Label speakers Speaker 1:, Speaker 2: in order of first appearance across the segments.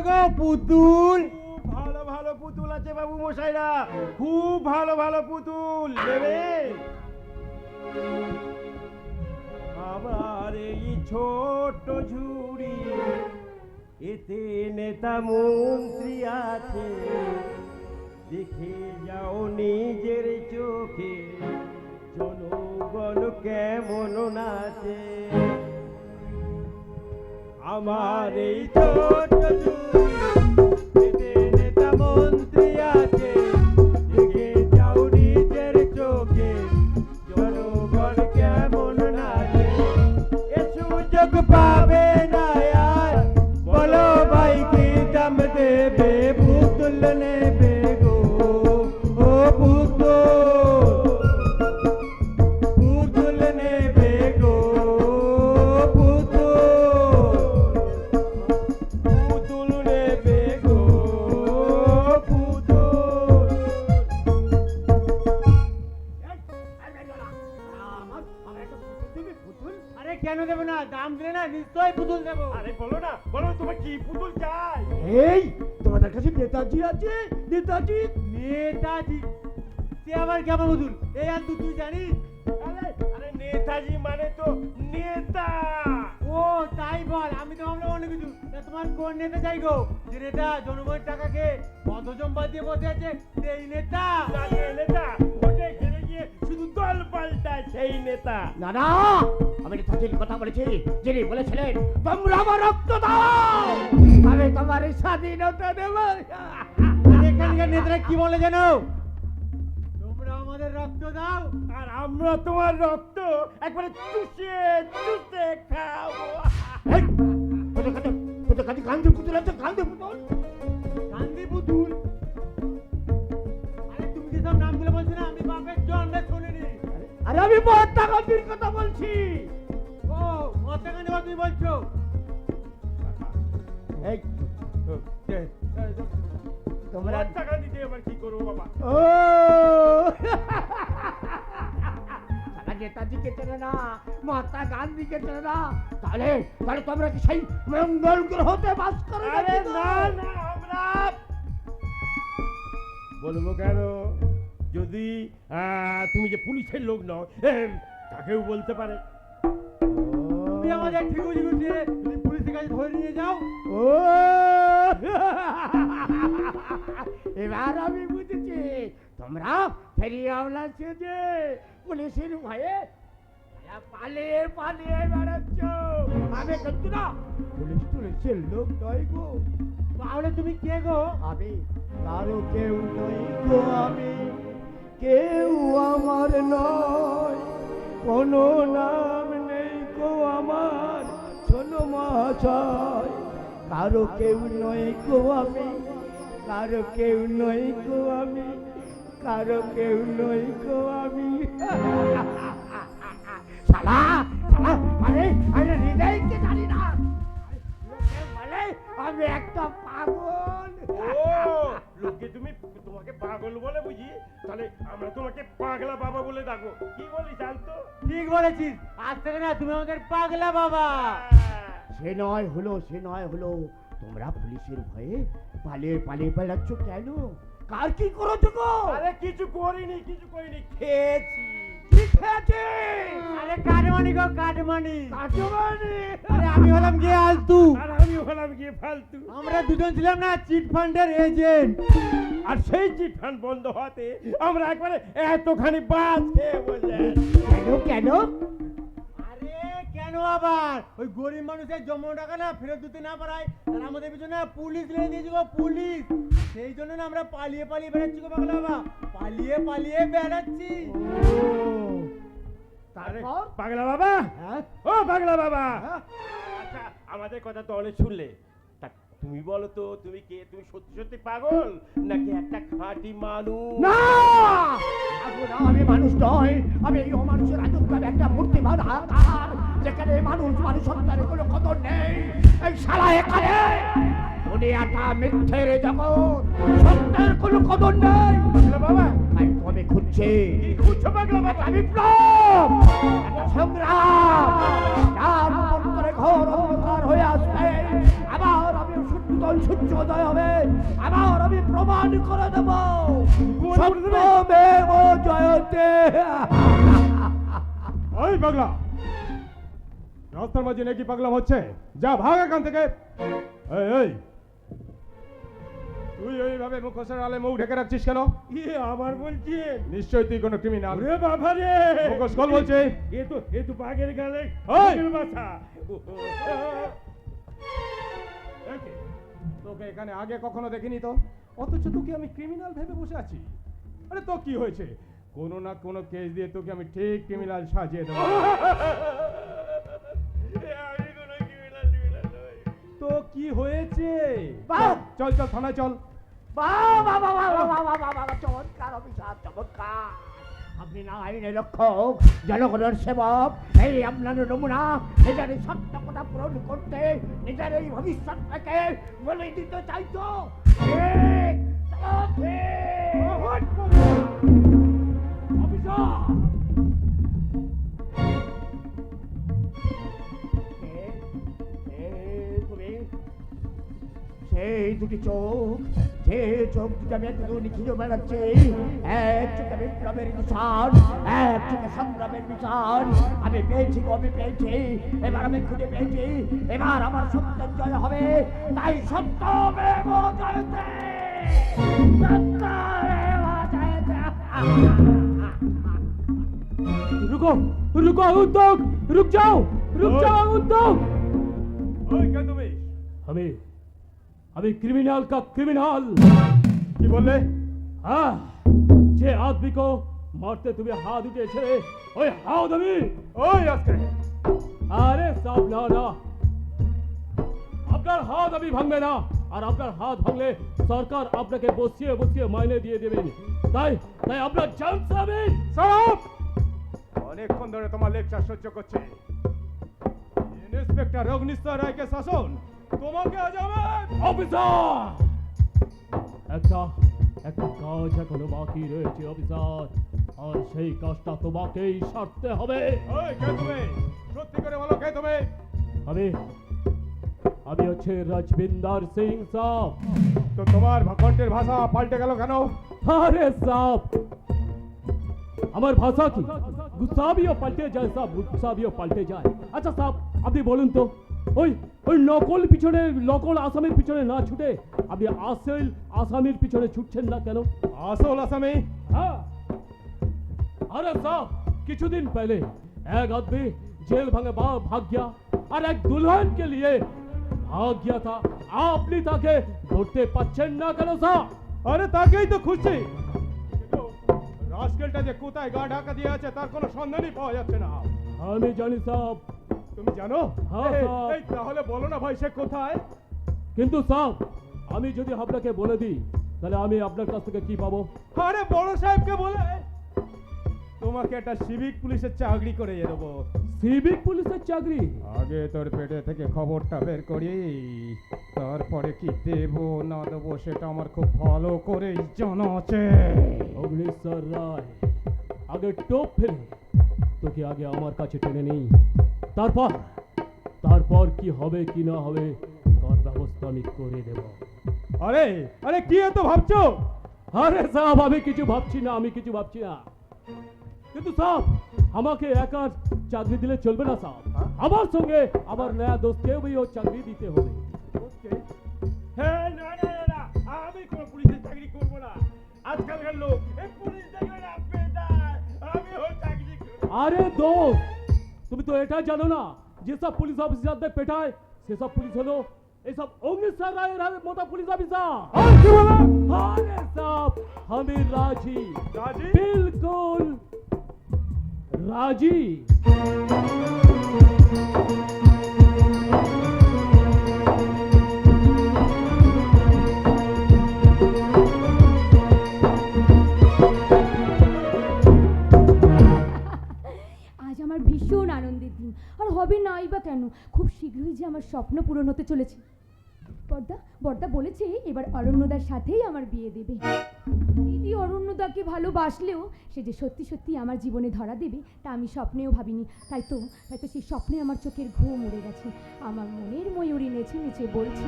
Speaker 1: গো পুতুল?
Speaker 2: ভালো ভালো পুতুল আছে বাবু মশাইরা, খুব ভালো ভালো পুতুল নেবে। আমার এই ছোট্ট ঝুড়ি, এতে নেতা মন্ত্রী আছে, দেখে যাও নিজের চোখে জনগণ কেমন নাচে। আমার এই ছোট্ট ঝুড়ি, এতে নেতা মন্ত্রী আছে, দেখে যাও নিজের চোখে জনগণ কেমন নাচে। এ সুযোগ পাবে না আর, বলো ভাই কি দাম দেবে, পুতুল নেবে গো ও পুতুল, পুতুল নেবে গো পুতুল, পুতুল নেবে গো পুতুল।
Speaker 1: আরে কেন দেবো না? দাম দিলে না নিশ্চয়ই পুতুল দেবো।
Speaker 2: আরে বলো না, বলো তোমার কি পুতুল চাই?
Speaker 3: এই তোমাদের কাছে নেতাজি আছে? নেতাজি?
Speaker 1: নেতাজি? সে আবার কেমন পুতুল? এই আর তুই জানিস?
Speaker 2: আরে আরে নেতাজি মানে তো নেতা।
Speaker 1: ও তাই বল, আমি তো ভাবলাম অন্য কিছু। তা তোমার কোন নেতা চাই গো? যে নেতা জনগণের টাকা খেয়ে পদজম্পা দিয়ে বসে আছে সেই নেতা?
Speaker 2: না, যে নেতা ভোটে হেরে গিয়ে শুধু দল পাল্টায় সেই নেতা।
Speaker 3: না না, আমি নেতাজির কথা বলেছি, যিনি বলেছিলেন তোমরা আমার রক্ত দাও, আমি তোমার স্বাধীনতা দেব।
Speaker 1: আর এখানকার নেতারা কি বলে জানো? তোমরা আমাদের রক্ত দাও
Speaker 2: আর আমরা তোমার রক্ত একবারে চুষে চুষে খাবো।
Speaker 3: এই, তোদের কাছে গান্ধী পুতুল আছে? গান্ধী পুতুল?
Speaker 1: গান্ধী পুতুল? আরে তুমি কি সব নামগুলো বলছো না? আমি বাপের জন্মে শুনিনি।
Speaker 3: আরে আমি মহাত্মা গান্ধীর কথা বলছি।
Speaker 1: ও মহাত্মা গান্ধী কথা তুমি বলছো?
Speaker 3: এই তোমরা
Speaker 2: টাকা দিতে এবার কি করবো বাবা?
Speaker 3: ও সারা নেতাজিকে চেনে না, মহাত্মা গান্ধীকে চেনে না, তাহলে তাহলে তোমরা কি সেই মঙ্গল গ্রহতে বাস করো?
Speaker 2: আরে না না, আমরা বলবো কেন? যদি তুমি যে পুলিশের লোক নও, তাকেও বলতে পারে।
Speaker 1: তুমি আমাদের ঠিকুজি গুছিয়ে তুমি পুলিশের কাছে ধরে নিয়ে যাও।
Speaker 3: ও এবার আমি বুঝেছি, তোমরা ফেরিয়াওয়ালা সেজে পুলিশের ভয়ে পালিয়ে পালিয়ে বেড়াচ্ছ। আমি কিন্তু না পুলিশের লোক নয় গো।
Speaker 1: তাহলে তুমি কে গো?
Speaker 3: আমি কারো কেউ নই গো, আমি কেউ আমার নয়, কোনো নাম নেই গো আমার, শোনো মহাশয়, কারো কেউ নই গো আমি, কারো কেউ নই গো আমি, কারো কেউ নই গো আমি। শালা শালা মানে আমি হৃদয়কে জানি না, মানে আমি একটা পাগল।
Speaker 2: ও লোকে তোমাকে পাগল বলে বুঝি? তাহলে আমরা তোমাকে পাগলা বাবা বলে ডাকবো, কি বলিস জানতো?
Speaker 1: ঠিক বলেছিস, আজ থেকে না তুমি আমাদের পাগলা বাবা।
Speaker 3: সে নয় হলো, সে নয় হলো, তোমরা পুলিশের ভয়ে পালিয়ে পালিয়ে বেড়াচ্ছ কেন? কার কি করেছো গো?
Speaker 2: আরে কিছু করিনি, কিছু করিনি, খেয়েছি।
Speaker 3: কি খেয়েছে?
Speaker 1: আরে কাটমানি গো কাটমানি।
Speaker 3: কাটমানি?
Speaker 1: আরে আমি হলাম গিয়ে আলতু,
Speaker 2: আর আমি হলাম গিয়ে ফালতু।
Speaker 1: আমরা দুজন ছিলাম না চিট ফান্ডের এজেন্ট।
Speaker 2: আর সেই চিট ফান্ড বন্ধ হতে আমরা একবারে এতখানি বাস খেয়ে বসে আছি।
Speaker 3: কেন কেন?
Speaker 1: আরে কেন আবার? ওই গরিব মানুষের জমা টাকা না ফেরত দিতে না পারায় আর আমাদের পিছনে পুলিশ লেগে দিয়েছে গো, পুলিশ। সেই জন্য না আমরা পালিয়ে পালিয়ে বেড়াচ্ছি গো পাগলা বাবা, পালিয়ে পালিয়ে বেড়াচ্ছি।
Speaker 2: আরে
Speaker 3: তারপর?
Speaker 2: পাগলা বাবা,
Speaker 3: হ্যাঁ?
Speaker 2: ও পাগলা বাবা,
Speaker 3: হ্যাঁ?
Speaker 2: আচ্ছা আমাদের কথা তো অনেক শুনলে, তা তুমি বলো তো তুমি কে? তুমি সত্যি সত্যি পাগল নাকি একটা খাঁটি মানুষ?
Speaker 3: না! আমি মানুষ নয়, আমি এই অমানুষের রাজত্বের একটা মূর্তিমান আধার, যেখানে মানুষ মানুষত্বের কোনো কদর নেই। এই শালা এখানে দুনিয়াটা মিথ্যের জগৎ, সত্যের কোনো কদর নেই।
Speaker 2: পাগলা বাবা,
Speaker 3: তাই তো আমি খুঁজছি
Speaker 2: কি খুঁজছো পাগলা বাবা?
Speaker 3: একটা বিপ্লব, একটা সংগ্রাম, যার উপর করে ঘোর অন্ধকার হয়ে আসবে। আবার আমি সুন্দর সূর্যোদয় হবে, আবার আমি প্রমাণ করে দেব সত্যমেব জয়তে।
Speaker 4: ওই পাগলা, রাস্তার মাঝে নাকি পাগলাম হচ্ছে? যা ভাগ এখান থেকে। এই এই, তুই ওইভাবে মুখোশের আলে মুখ ঢেকে রাখছিস কেন?
Speaker 2: আবার বলছেন?
Speaker 4: নিশ্চয়ই তুই কোনো ক্রিমিনাল।
Speaker 2: ওরে বাবা রে,
Speaker 4: মুখোশ খোল বলছি।
Speaker 2: এ তো বাঘের গালে
Speaker 4: ওই!
Speaker 2: বাসা।
Speaker 4: একে, তোকে এখানে আগে কখনো দেখিনি তো, অথচ তোকে আমি ক্রিমিনাল ভেবে বসে আছি। আরে তো কি হয়েছে? কোনো না কোনো কেস দিয়ে তোকে আমি ঠিক ক্রিমিনাল সাজিয়ে দেবো।
Speaker 2: আমি কোনো ক্রিমিনাল নই।
Speaker 4: তো কি হয়েছে?
Speaker 3: বাহ!
Speaker 4: চল চল থানায় চল।
Speaker 3: চমৎকার অফিসার, চমৎকার। আপনি না আইনের রক্ষক, জনগণের সেবক, এই আপনার নমুনা। নিজের এই সত্য কথা পূরণ করতে নিজের এই ভবিষ্যৎটাকে বলে দিতে চাইছো। ঠিক, চলো ঠিক। অফিসার! তুমি সেই দুটি চোখ, যে চোখ দুটি আমি একদম নিখিল বেড়াচ্ছি, এক চোখে বিপ্লবের নিশান, এক চোখে সংগ্রামের নিশান। আমি পেয়েছি গো, আমি পেয়েছি, এবার আমি খুঁজে পেয়েছি, এবার আমার সত্যের জয় হবে। তাই সত্যমেব জয়তে, সত্যমেব জয়তে।
Speaker 4: रुको रुको उद्योग, रुक जाओ उद्योग। ওই কে তুমি?
Speaker 5: আমি ক্রিমিনাল का क्रिमिनल।
Speaker 4: কি বললে?
Speaker 5: हाँ, যে आदमी को मारते तुम्हें हाथ उठेছে ওই হাত আমি।
Speaker 4: ওই আজকে
Speaker 5: আরে সব না না, আপনার হাত আমি ভাঙবে না, আর আপনার হাত ভাঙলে সরকার আপনাকে বসিয়ে বসিয়ে মাইনে দিয়ে দেবেন। তাই তাই আপনার জান সাহেব।
Speaker 4: সব অনেকক্ষণ ধরে তোমার লেকচার সহ্য করছি। ইন্সপেক্টর অগ্নিশ্বর রায়কে শাসন তোমাকে আজ আমার
Speaker 5: অফিসার, একটা কাজ এখনো বাকি রয়েছে অফিসার, আর সেই কাজটা তোমাকেই সারতে হবে।
Speaker 4: ওই কে তুমি? সত্যি করে বলো কে তুমি?
Speaker 5: আমি হচ্ছে রাজবিন্দর সিং সাহেব।
Speaker 4: তো তোমার কণ্ঠের ভাষা পাল্টে গেল কেন?
Speaker 5: আরে সাহেব, আমার ভাষা কি গুসাবিও পাল্টে যায় সাহেব, গুসাবিও পাল্টে যায়। আচ্ছা সাহেব, আপনি বলুন তো, ওই নকল আসামির পিছনে না ছুটে আপনি আসল আসামির পিছনে ছুটছেন না কেন?
Speaker 4: আসল আসামি?
Speaker 5: हाँ, अरे साहब, কিছুদিন पहले एक आदमी जेल भाग गया और एक दुल्हन के लिए भाग गया था। আপনি তাকে ধরতে পাচ্ছেন না কেন স্যার?
Speaker 4: আরে তাকেই তো খুঁজছি, কিন্তু রাস্কেলটা যে কোথায় গা ঢাকা দিয়ে আছে তার কোনো সন্ধানই পাওয়া যাচ্ছে না।
Speaker 5: আমি জানি সাহেব।
Speaker 4: তুমি জানো?
Speaker 5: হ্যাঁ, স্যার।
Speaker 4: এই তাহলে বলো না ভাই, সে কোথায়?
Speaker 5: কিন্তু স্যার, আমি যদি আপনাকে বলে দিই তাহলে আমি আপনার কাছ থেকে কি পাবো?
Speaker 4: আরে বড় সাহেবকে বলে তোমাকে একটা সিভিক পুলিশের চাকরি করে দেবো।
Speaker 5: সিভিক পুলিশের চাকরি?
Speaker 4: আগে তোর পেটে থেকে খবরটা বের করি, তারপরে কি দেবো না দেবো সেটা আমার খুব ভালো করে জানা আছে।
Speaker 5: অগ্নিশ্বর রায়, আগে টোপ ফেলে তোকে আগে আমার কাছে টেনে নেই, তারপর কি হবে কি না হবে তার ব্যবস্থা আমি করে দেব।
Speaker 4: আরে আরে কি এত ভাবছো?
Speaker 5: আরে সাহেব, আমি কিছু ভাবছি না, কিন্তু সাহেব আমাকে একা চাকরি দিলে চলবে না সাহেব, আমার সঙ্গে আমার নয়া দোস্তকেও ওই চাকরি দিতে হবে।
Speaker 2: হ্যাঁ, না না না না, আমি কোনো পুলিশের চাকরি করব না। আজকালকার লোক এই পুলিশ দেখলে না পেটায়, আমি ওই চাকরি করব।
Speaker 5: আরে দোস্ত, তুমি তো এটা জানো না যেসব পুলিশ অফিসারদের পেটায় সেসব পুলিশ হলো এইসব অগ্নিশ্বর রায়ের মতো পুলিশ অফিসার। আরে সাহেব, আমি রাজি,
Speaker 4: রাজি?
Speaker 5: बिल्कुल राजी।
Speaker 6: আজ আমার ভীষণ আনন্দের দিন, আর হবে নাই বা কেন, খুব শীঘ্রই যে আমার স্বপ্ন পূরণ হতে চলেছে। বর্দা বর্দা বলেছে এবার অরণ্যদার সাথেই আমার বিয়ে দেবে। দিদি অরণ্যদাকে ভালোবাসলেও সে যে সত্যি সত্যি আমার জীবনে ধরা দেবে তা আমি স্বপ্নেও ভাবিনি। তাই তো সেই স্বপ্নে আমার চোখের ঘুম উড়ে গেছে। আমার মনের ময়ূরী নেচে নেচে বলছে,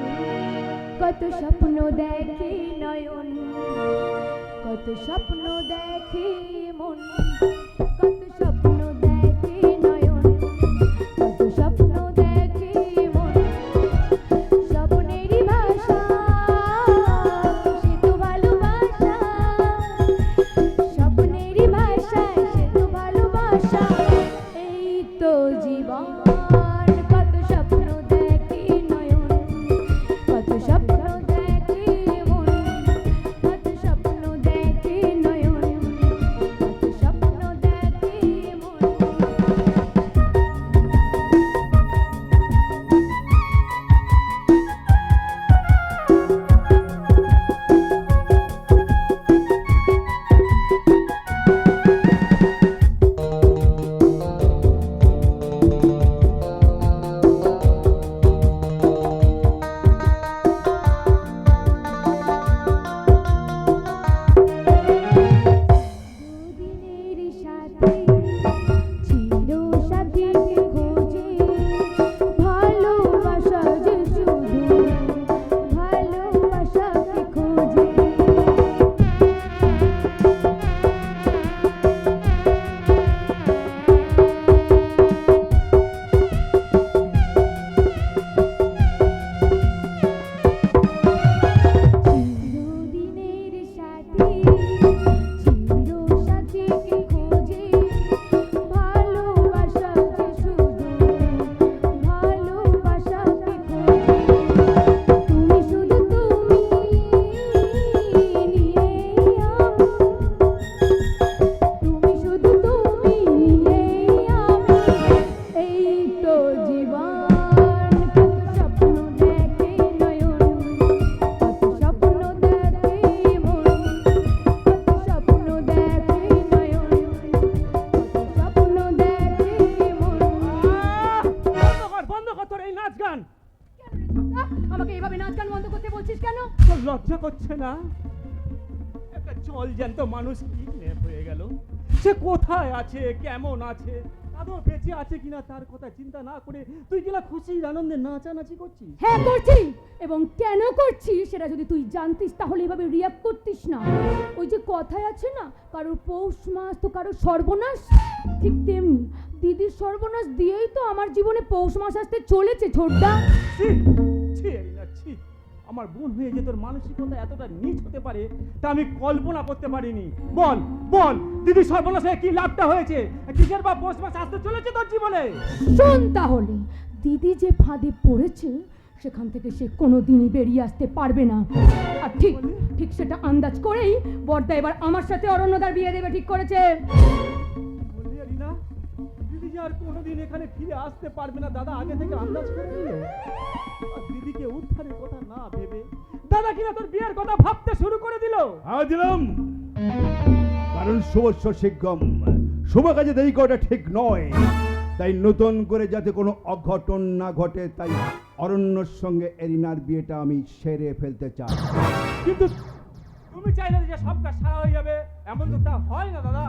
Speaker 6: কত স্বপ্ন দেখে নয়ন, কত স্বপ্ন দেখে মন, কত স্বপ্ন দেখে নয়ন, কত স্বপ্ন দেখে মন। স্বপ্নেরই ভাষা সে তো ভালোবাসা, স্বপ্নেরই ভাষা সে তো ভালোবাসা। এই তো জীবন, কত স্বপ্ন দেখে নয়ন, কত স্বপ্ন দেখে মন, কত স্বপ্ন দেখে নয়ন, কত স্বপ্ন দেখে মন। দুদিনের সাথে ছিল সাথীকে খোঁজে, ভালোবাসা যে শুধু ভালোবাসাকে খোঁজে। চিরদিনের সাথী ছিল সাথীকে খোঁজে, ভালোবাসা যে শুধু ভালোবাসাকে খোঁজে। তুমি শুধু তুমি নিয়ে আমি, তুমি শুধু তুমি নিয়ে আমি। এই তো জীবন, কত স্বপ্ন দেখে নয়ন, কত স্বপ্ন দেখে মন, কত স্বপ্ন দেখে নয়ন, কত স্বপ্ন দেখে মন।
Speaker 5: বন্ধ কর তোর এই নাচ গান।
Speaker 6: আমাকে এইভাবে নাচ গান বন্ধ করতে বলছিস কেন?
Speaker 5: তোর লজ্জা করছে না? একটা জল জ্যান্ত মানুষ কিডন্যাপ হয়ে গেল, সে কোথায় আছে, কেমন আছে, আদৌ বেঁচে আছে কিনা তার কথা চিন্তা না করে তুই কিনা খুশির আনন্দে নাচানাচি করছিস।
Speaker 6: হ্যাঁ করছি, এবং কেন করছি সেটা যদি তুই জানতিস তাহলে এভাবে রিয়াক্ট করতিস না। ওই যে কথায় আছে না, কারোর পৌষ মাস তো কারোর সর্বনাশ, ঠিক তেমনি দিদির সর্বনাশ দিয়েই তো আমার জীবনে পৌষ মাস আসতে চলেছে ছোটদা।
Speaker 5: ছি ছি এরিনা, ছি। আমার বোন হয়ে যে তোর মানসিকতা এতটা নীচ হতে পারে তা আমি কল্পনা করতে পারিনি। বল বল, দিদি সর্বনাশ হয়ে কি লাভটা হয়েছে? কিসের বা পৌষ মাস আসতে চলেছে তোর জীবনে?
Speaker 6: শোন তাহলে, দিদি যে ফাঁদে পড়েছে সেখান থেকে সে কোনোদিনই বেরিয়ে আসতে পারবে না। আর ঠিক ঠিক সেটা আন্দাজ করেই বর্দা এবার আমার সাথে অরণ্যদার বিয়ে দেবে ঠিক করেছে।
Speaker 5: বললি এরিনা, দিদি যে আর কোনোদিন এখানে ফিরে আসতে পারবে না দাদা আগে থেকে আন্দাজ করে নিল। আর দিদিকে উদ্ধারের কথা না ভেবে দাদা কিনা তোর বিয়ের কথা ভাবতে শুরু করে দিল।
Speaker 3: দিলাম, কারণ শুভ শীঘ্রম, শুভ কাজে দেরি করাটা ঠিক নয়। তাই নতুন করে যাতে কোনো অঘটন না ঘটে, তাই অরণ্যর সঙ্গে এরিনার বিয়েটা আমি সেরে ফেলতে চাই।
Speaker 5: কিন্তু তুমি চাইলে যে সব কাজ সারা হয়ে যাবে এমন তো তা হয় না দাদা।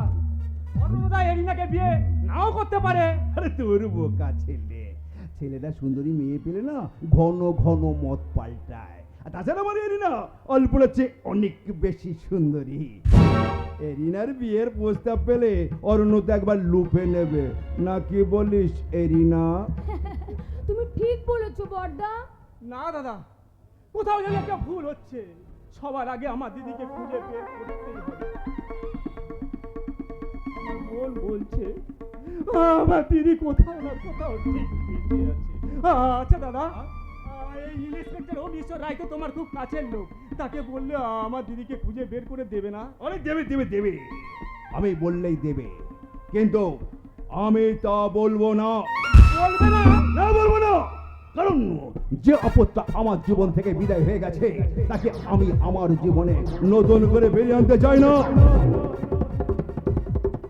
Speaker 5: অরণ্যদা এরিনাকে বিয়ে নাও করতে পারে।
Speaker 3: আরে তোর বোকা ছেলে, ছেলেটা সুন্দরী মেয়ে পেলে না ঘন ঘন মত পাল্টায়। আর তাছাড়া আমার এরিনা অল্পর চেয়ে অনেক বেশি সুন্দরী। এরিনার বিয়ের প্রস্তাব পেলে অরণ্যতা একবার লুপে নেবে, না কি বলিস এরিনা?
Speaker 6: তুমি ঠিক বলেছো বর্দা।
Speaker 5: না দাদা, কোথাও যেন একটা ভুল হচ্ছে। সবার আগে আমার দিদিকে খুঁজে বের করতেই হবে। আমার মন বলছে আমার দিদি কোথাও না কোথাও ঠিক বেঁচে আছে। আচ্ছা দাদা, এই ইন্সপেক্টর অমৃশ্বর রায় তো তোমার খুব কাছের লোক, তাকে বললে আমার দিদিকে খুঁজে বের করে দেবে না?
Speaker 3: অনেক দেবে দেবে দেবে, আমি বললেই দেবে, কিন্তু আমি তা বলবো না।
Speaker 5: বলবে না?
Speaker 3: না বলবো না, কারণ যে আপদটা আমার জীবন থেকে বিদায় হয়ে গেছে তাকে আমি আমার জীবনে নতুন করে বেরিয়ে আনতে চাই না।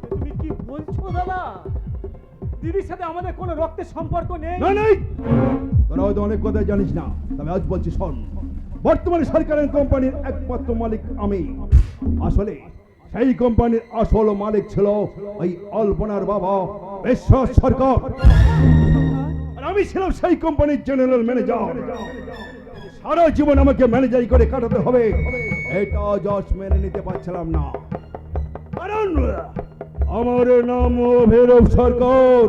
Speaker 5: তুমি কি বলছো দাদা? দিদির সাথে আমাদের কোনো রক্তের সম্পর্ক নেই।
Speaker 3: না নেই, তোরা হয়তো অনেক কথা জানিস না, তবে আজ বলছি শোন। বর্তমানে সরকারের কোম্পানির একমাত্র মালিক আমি। আসলে সেই কোম্পানির আসল মালিক ছিল ওই অল্পনার বাবা বিশ্বাস সরকার, আর আমি ছিলাম সেই কোম্পানির জেনারেল ম্যানেজার। সারা জীবন আমাকে ম্যানেজারি করে কাটাতে হবে, এটা যশ মেনে নিতে পারছিলাম না। কারণ আমার নাম ভৈরব সরকার,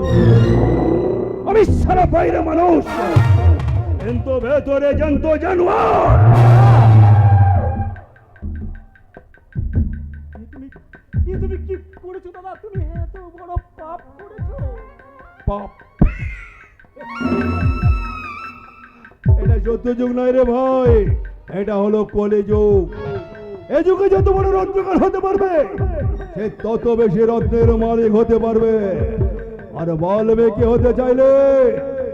Speaker 3: আমি সারা বাইরে মানুষ, কিন্তু ভেতরে জন্তু জানোয়ার।
Speaker 5: তুমি কি করেছো দাদা? তুমি এত বড় পাপ করেছো।
Speaker 3: পাপ? এটা যুগ নয় রে ভাই, এটা হলো কলিযুগ। এ যুগে যত বড় রত্নকার হতে পারবে, সে তত বেশি রত্নের মালিক হতে পারবে। আর বাল্মীকি হতে চাইলে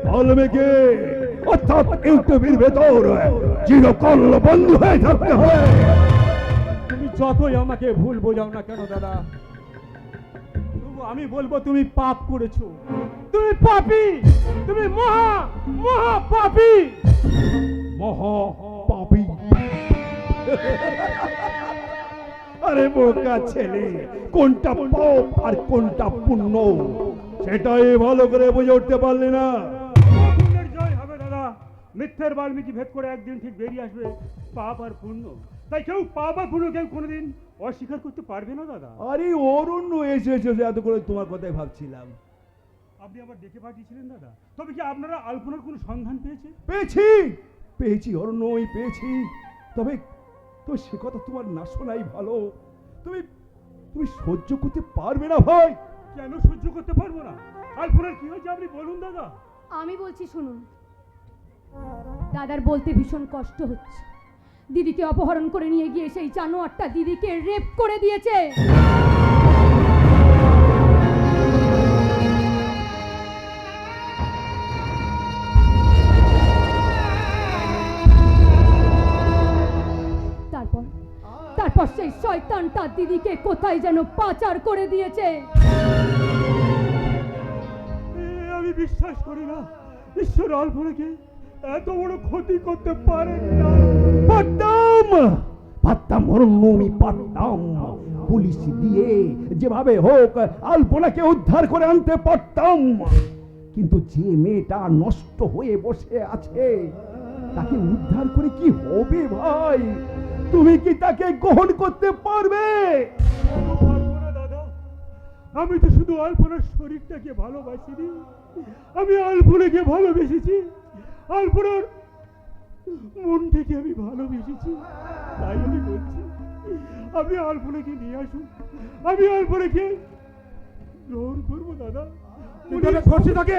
Speaker 3: বাল্মীকি অর্থাৎ ইউটিউবের ভেতর চিরকাল বন্ধু হয়ে থাকতে হবে।
Speaker 5: তুমি যতই আমাকে ভুল বোঝাও না কেন দাদা, তবু আমি বলবো তুমি পাপ করেছো। তুমি পাপী, তুমি মহা মহা পাপী।
Speaker 3: মহা পাপী? আরে বোকা ছেলে, কোনটা পাপ আর কোনটা পুণ্য সেটাই ভালো করে বুঝে উঠতে পারলি না।
Speaker 2: পুণ্যের জয় হবে দাদা। মিথ্যের বাল্মীকি ভেদ করে একদিন ঠিক বেরিয়ে আসবে পাপ আর পুণ্য। তাই কেউ পাপ আর পুণ্য কেউ কোনোদিন অস্বীকার করতে পারবে না দাদা।
Speaker 3: আরে অরণ্য এসেছে, এত করে তোমার কথাই ভাবছিলাম।
Speaker 2: আপনি আবার ডেকে পাঠিয়েছিলেন দাদা, তবে কি আপনারা আলপনার কোনো সন্ধান পেয়েছে?
Speaker 3: পেয়েছি পেয়েছি অরণ্য, পেয়েছি। তবে তো সে কথা তোমার না শোনাই ভালো। তুমি তুমি সহ্য করতে পারবে না ভাই?
Speaker 2: কেন সহ্য করতে পারবো না? আলপনার কি হয়েছে আপনি বলুন দাদা।
Speaker 6: আমি বলছি শুনুন, দাদার বলতে ভীষণ কষ্ট হচ্ছে। দিদিকে অপহরণ করে নিয়ে গিয়ে সেই জানোয়ারটা দিদিকে রেপ করে দিয়েছে। তারপর সেই শয়তানটা দিদিকে কোথায় যেন পাচার করে দিয়েছে।
Speaker 2: আমি বিশ্বাস করি না ঈশ্বর আলপনাকে এত বড় ক্ষতি করতে পারেন না।
Speaker 3: পারতাম পারতাম অরণ্য, আমি পারতাম। পুলিশ দিয়ে যেভাবে হোক আলপনাকে উদ্ধার করে আনতে পারতাম, কিন্তু যে মেয়েটা নষ্ট হয়ে বসে আছে তাকে উদ্ধার করে কি হবে ভাই? তুমি কি তাকে গ্রহণ করতে পারবে?
Speaker 2: পারবো না দাদা। আমি তো শুধু আলপনার শরীরটাকে ভালোবাসিনি, আমি আলপনাকে ভালোবেসেছি। আলপনার মনটাকে আমি ভালোবেসেছি। তাই আমি বলছি আপনি আলপনাকে নিয়ে আসুন, আমি আলপনাকে গ্রহণ করবো দাদা।
Speaker 4: ধর্ষি থাকে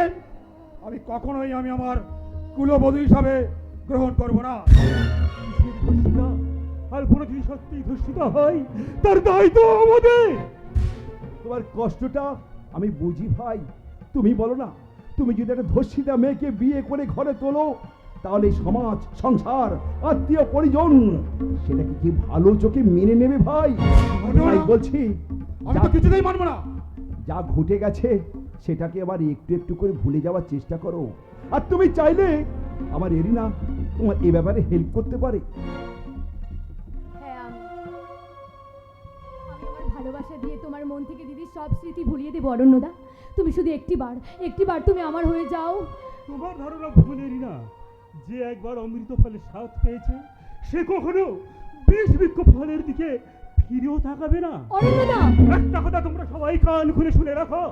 Speaker 4: আমি কখনোই আমি আমার কুলবধূ হিসাবে গ্রহণ করব না।
Speaker 2: ধর্ষিতা আলপনা যদি সত্যি ধর্ষিতা হয় তার দায়িত্ব আমাদের।
Speaker 3: তোমার কষ্টটা আমি বুঝি ভাই। তুমি বলো না, তুমি যদি একটা ধর্ষিতা মেয়েকে বিয়ে করে ঘরে তোলো, তাহলে সমাজ, সংসার, আত্মীয় পরিজন সেটাকে কি ভালো চোখে মেনে নেবে ভাই? তাই বলছি
Speaker 4: আমি তো কিছুতেই মানবো না।
Speaker 3: যা ঘটে গেছে সেটাকে আবার একটু একটু করে ভুলে যাওয়ার চেষ্টা করো। আর তুমি চাইলে আমার এরিনা তোমার এ ব্যাপারে হেল্প করতে পারে।
Speaker 6: হ্যাঁ, আমি আমার ভালোবাসা দিয়ে তোমার মন থেকে দিদির সব স্মৃতি ভুলিয়ে দেবো অরণ্যদা। তুমি শুধু একটিবার তুমি আমার হয়ে যাও।
Speaker 2: তোমার ধারণা ভুলেরই না, যে একবার অমৃত ফলের স্বাদ পেয়েছে সে কখনো বিষ বৃক্ষ ফলের দিকে ফিরেও তাকাবে না।
Speaker 6: অরণ্যদা,
Speaker 2: একটা কথা তোমরা সবাই কান খুলে শুনে রাখো,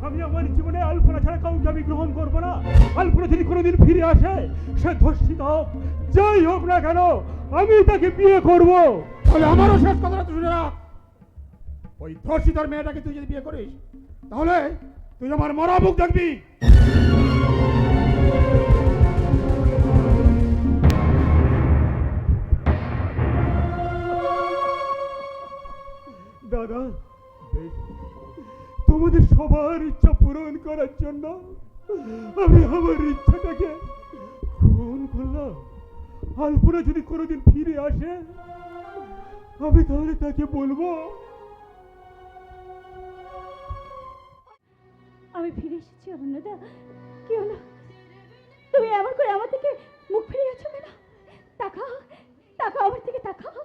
Speaker 2: আমি আমার জীবনে আলপনা ছাড়া কাউকে আমি গ্রহণ করবো না। আলপনা যদি কোনোদিন ফিরে আসে, সে ধর্ষিত হোক, যাই হোক না কেন, আমি তাকে বিয়ে করব।
Speaker 4: তাহলে আমারও শেষ কথাটা তুই শুনে রাখ। ওই ধর্ষিতার মেয়েটাকে তুই যদি বিয়ে করিস, তাহলে তুই আমার মরা মুখ দেখবি।
Speaker 2: দাদা, বেশ, তোমাদের সবার ইচ্ছা পূরণ করার জন্য আমি আমার ইচ্ছাটাকে পূরণ করলাম। আলপনা যদি কোনোদিন ফিরে আসে, আমি তাহলে তাকে বলবো
Speaker 6: আমি ফিরে এসেছি অরণ্যদা। কি হলো, তুমি এমন করে আমার থেকে মুখ ফিরিয়ে আছো কেন? তাকাও, তাকাও আমার থেকে, তাকাও,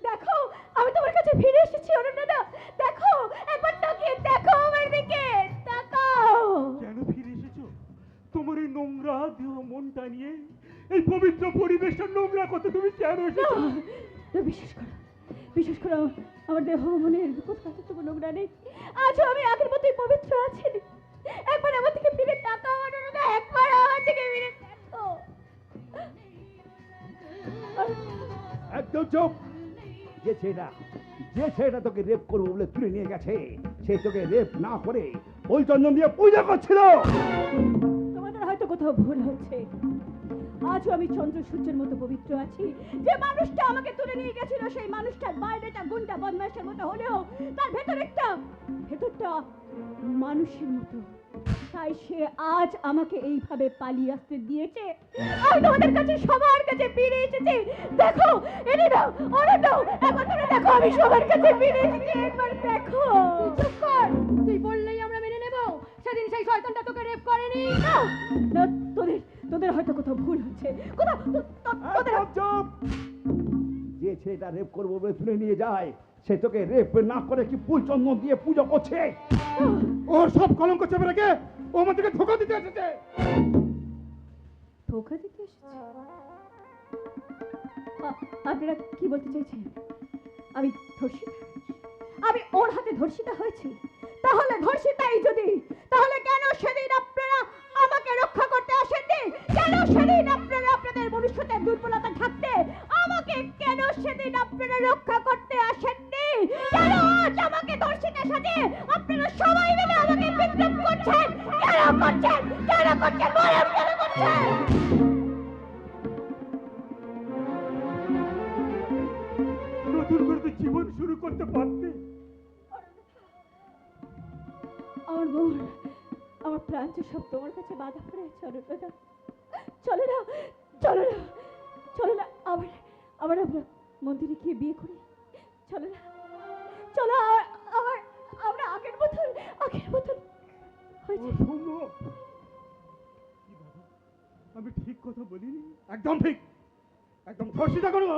Speaker 6: দেখো আমি তোমার কাছে ফিরে এসেছি অরণ্যদা। দেখো, একবার তাকিয়ে দেখো আমার দিকে, তাকাও।
Speaker 2: কেন ফিরে এসেছো? তোমার এই নোংরা দেহ মনটা নিয়ে এই পবিত্র পরিবেশটা নোংরা করতে তুমি কেন এসেছো?
Speaker 6: না, বিশ্বাস করো, বিশ্বাস করো, আমার দেহ মনের কোথাও তোমার নোংরা নেই। আজও আমি আগের মতোই পবিত্র আছি। একবার আমার দিকে ফিরে তাকাও অরণ্যদা, একবার আমার দিকে ফিরে দেখো।
Speaker 3: একদম চুপ। যে ছেলেটা তোকে রেপ করবো বলে তুলে নিয়ে গেছে, সে তোকে রেপ না করে ওই চন্দন দিয়ে পূজা করছিল।
Speaker 6: তোমাদের হয়তো কোথাও ভুল হচ্ছে। আজও আমি চন্দ্র সূর্যের মতো পবিত্র আছি। যে মানুষটা আমাকে তুলে নিয়ে গেছিল, সেই মানুষটার বাইরেটা গুন্ডা বদমাশের মতো হলেও তার ভেতরটা মানুষের মতো। তাই সে আজ আমাকে এইভাবে পালিয়ে আসতে দিয়েছে। আমি তোমাদের কাছে সবার কাছে ফিরে এসেছি। দেখো, এনে দাও, অরে দাও, একবার তোমরা দেখো আমি সবার কাছে ফিরে এসেছি, একবার দেখো। চুপ কর, তুই বললেই আমরা মেনে নেব। সেদিন সেই শয়তানটা তোকে রেপ করেনি। না, তোদের হয়তো কোথাও ভুল হচ্ছে। কোথাও তোদের
Speaker 3: একদম চুপ। যে ছেলেটা রেপ করবো বলে তুলে নিয়ে যায়, সে তোকে রেপ না করে কি ফুল চন্দন দিয়ে পুজো করছে।
Speaker 2: ওর সব কলঙ্ক চেপে রেখে ও আমাদেরকে ধোঁকা দিতে এসেছে।
Speaker 6: ধোঁকা দিতে এসেছে? আপনারা কি বলতে চাইছেন? আমি ধর্ষিতা? আমি ওর হাতে ধর্ষিতা হয়েছি? তাহলে ধর্ষিতাই যদি, তাহলে কেন সেদিন আপনারা আমাকে রক্ষা করতে আসেননি? কেন সেদিন আপনারা আপনাদের মনুষ্যত্বের দুর্বলতা ঢাকতে আমাকে কেন সেদিন আপনারা রক্ষা করতে আসেননি? কেন আজ আমাকে ধর্ষিতা সাজিয়ে আপনারা সবাই মিলে আমাকে বিদ্রুপ করছেন? কেন করছেন? কেন করছেন? বলেন কেন করছেন?
Speaker 2: নতুন করে তো জীবন শুরু করতে পারতে।
Speaker 6: আমার বোন, আমার প্রাণ যে সব তোমার কাছে বাধা পড়ে। চলো না, চলো না, চলো না, চলো না, আবার আবার আমরা মন্দিরে গিয়ে বিয়ে করি। চলো না, চলো, আবার আমরা আগের মতন হয়েছে।
Speaker 2: অসম্ভব। আমি ঠিক কথা বলিনি? একদম ঠিক, একদম ধর্ষিতা করো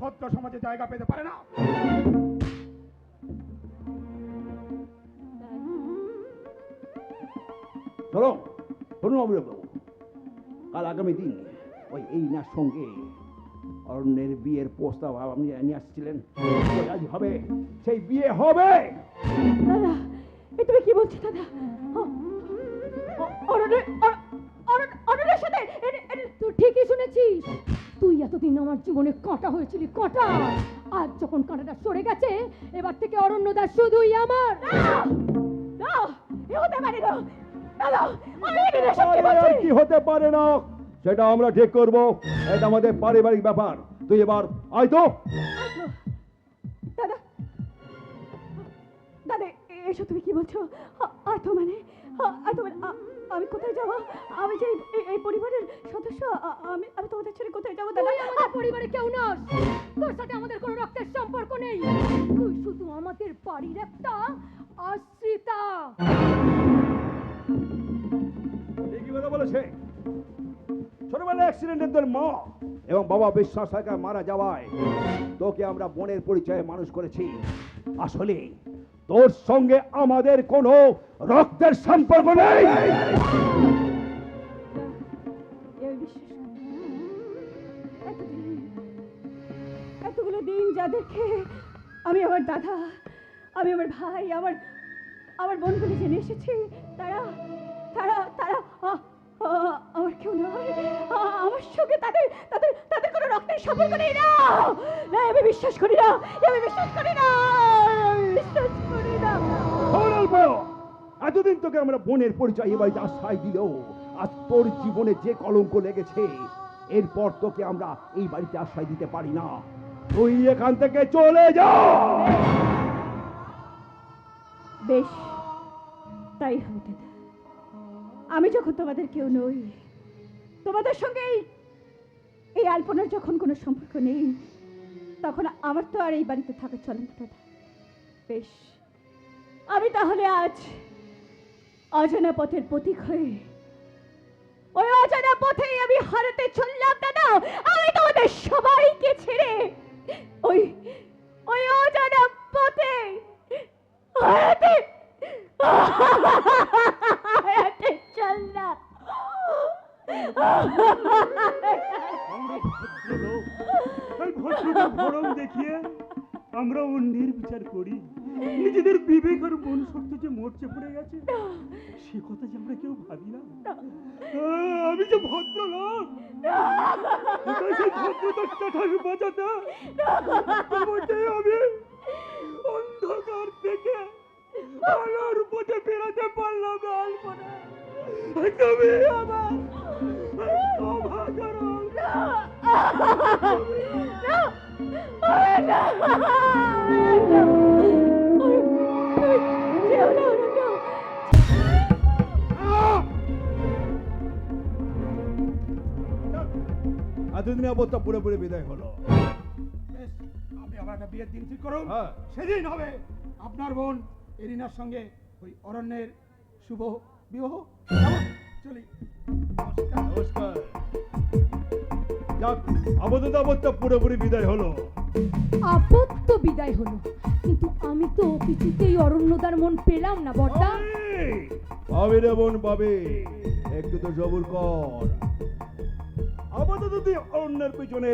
Speaker 2: ভদ্র সমাজে জায়গা পেতে পারে না।
Speaker 3: চলো, শুনুন অবিলম্ব, কাল আগামী দিন ওই এই নার সঙ্গে অরণ্যের বিয়ের প্রস্তাব আপনি নিয়ে আসছিলেন, ওই আজ হবে, সেই বিয়ে হবে।
Speaker 6: দাদা, এ তুমি কি বলছো দাদা? অরণ্যের সাথে তুই ঠিকই শুনেছিস। তুই এতদিন আমার জীবনে কাঁটা হয়েছিলি, কাঁটা। আজ যখন কাঁটাটা সরে গেছে, এবার থেকে অরণ্যদা শুধুই আমার। না, এ হতে পারে না। দাদা,
Speaker 3: কি হতে পারে না সেটা আমরা ঠিক করবো। এটা আমাদের পারিবারিক ব্যাপার। তুই এবার আয় তো।
Speaker 6: দাদা, দাদা, এসব তুমি কি বলছো? আতো মানে আমি কোথায় যাবো? আমি যে এই পরিবারের সদস্য, আমি তোমাদের ছেড়ে কোথায় যাবো? দাদা, আমার পরিবারে কেউ নস। তোর সাথে আমাদের কোনো রক্তের সম্পর্ক নেই। তুই শুধু আমাদের বাড়ির একটা আশ্রিতা।
Speaker 3: ঠিকই কথা বলেছে। ছোটবেলায় অ্যাক্সিডেন্টে তোর মা এবং বাবা বিশ্বাস মারা যাওয়ায় তোকে আমরা বোনের পরিচয়ে মানুষ করেছি। আসলে তোর সঙ্গে আমাদের কোনো রক্তের সম্পর্ক নেই।
Speaker 6: এতগুলো দিন যাদেরকে আমি আমার দাদা, আমি আমার ভাই, আমার বোন বলে জেনে এসেছি, তারা তারা তারা আমার কেউ নয়। আমার সঙ্গে তাদের কোনো রক্তের সম্পর্ক নেই। না, আমি বিশ্বাস করি না, আমি বিশ্বাস করি না, আমি বিশ্বাস করি না।
Speaker 3: এতদিন তোকে আমরা বোনের পরিচয় এ বাড়িতে আশ্রয় দিলেও আজ তোর জীবনে যে কলঙ্ক লেগেছে, এরপর তোকে আমরা এই বাড়িতে আশ্রয় দিতে পারি না। তুই এখান থেকে চলে যা।
Speaker 6: বেশ, তাই হবে দাদা। আমি যখন তোমাদের কেউ নই, তোমাদের সঙ্গে এই আলপনার যখন কোনো সম্পর্ক নেই, তখন আমার তো আর এই বাড়িতে থাকা চলে না দাদা। বেশ, আমি তাহলে আজ অজানা পথের পথিক হয়ে ওই অজানা পথেই আমি হারাতে চললাম দাদা। আমি তোমাদের সবাইকে ছেড়ে ওই ওই অজানা পথে হারাতে হারাতে চললাম।
Speaker 2: আমরা ভদ্রলোক, তাই ভদ্রতার ভরম দেখিয়ে আমরা অন্যের বিচার করি। নিজেদের বিবেক আর মন শক্তি যে মরচে পড়ে গেছে সে কথা যে আমরা কেউ ভাবি না। আমি যে ভদ্রলোক, তাই সেই ভদ্রতার স্ট্যাটাস বাঁচাতে তোমাকে আমি অন্ধকার থেকে আলোর পথে ফেরাতে পারলাম না। আলপনা, তুমি আমার ক্ষমা করো।
Speaker 3: এতদিন অবস্থা পুরোপুরি বিদায় হলো।
Speaker 2: বেশ, আপনি আমার একটা বিয়ের দিন ঠিক করুন।
Speaker 3: হ্যাঁ।
Speaker 2: সেদিন হবে আপনার বোন এরিনার সঙ্গে ওই অরণ্যের শুভ বিবাহ। কেমন? চলি। নমস্কার।
Speaker 3: নমস্কার। যাক, আপাতত অবস্থা পুরোপুরি বিদায় হলো।
Speaker 6: আপত্ত বিদায় হলো, কিন্তু আমি তো কিছুতেই অরণ্যদার মন পেলাম না বড়দা।
Speaker 3: পাবে রে বোন পাবে, একটু তো সবুর কর। আপাতত তুই অরণ্যের পিছনে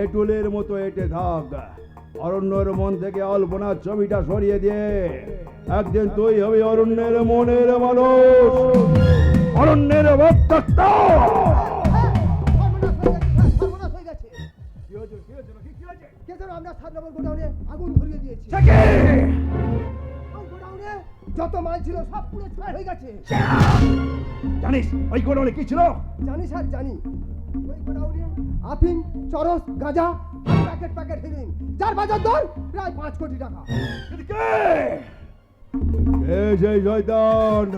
Speaker 3: এটুলের মতো এটে থাক। অরণ্যের মন থেকে অল্পনার ছবিটা সরিয়ে দিয়ে একদিন তুই হবি অরণ্যের মনের মানুষ, অরণ্যের ভক্ত।
Speaker 7: সর্বনাশ হয়ে গেছে। কে যেন আমরা 7 নম্বর গোডাউনে আগুন ধরিয়ে দিয়েছি। ওই গোডাউনে যত মাল ছিল সব পুরো ছাই হয়ে গেছে।
Speaker 3: জানিস ওই গোডাউনে কি ছিল?
Speaker 7: জানি স্যার জানি, ওই গোডাউনে আফিং, চরস, গাঁজা, প্যাকেট প্যাকেট হেরোইন, যার বাজার দর প্রায় 5 কোটি টাকা।
Speaker 3: কে সেই শয়তান?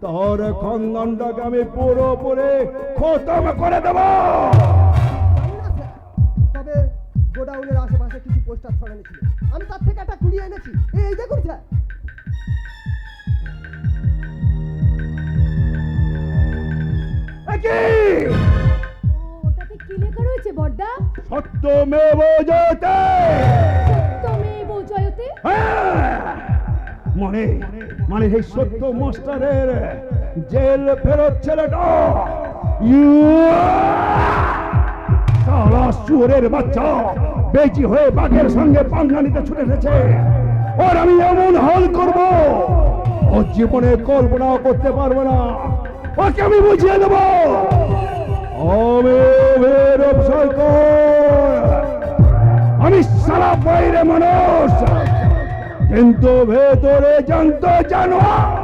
Speaker 3: তোর খানদানটাকে আমি পুরোপুরি খতম করে দেব।
Speaker 7: জানি না স্যার, তবে গোডাউনের আশেপাশে কিছু পোস্টার ছড়ানো ছিল, আমি তার থেকে একটা কুড়িয়ে এনেছি। এই দেখুন স্যার।
Speaker 6: ওটাতে কি লেখা রয়েছে বড়দা?
Speaker 3: সত্যমেব জয়তে।
Speaker 6: সত্যমেব জয়তে।
Speaker 3: মানে মানে এই সত্য মাস্টারের জেল ফেরত ছেলেটা সারা সুরের বাচ্চা বেচি হয়ে বাঘের সঙ্গে পাঙ্গা নিতে ছুটে এসেছে। ওর আমি এমন হাল করব ও জীবনে কল্পনা করতে পারবে না। ওকে আমি বুঝিয়ে দেব আমি সারা বাইরে মানুষ, কিন্তু ভেতরে জানতো জানোয়ার।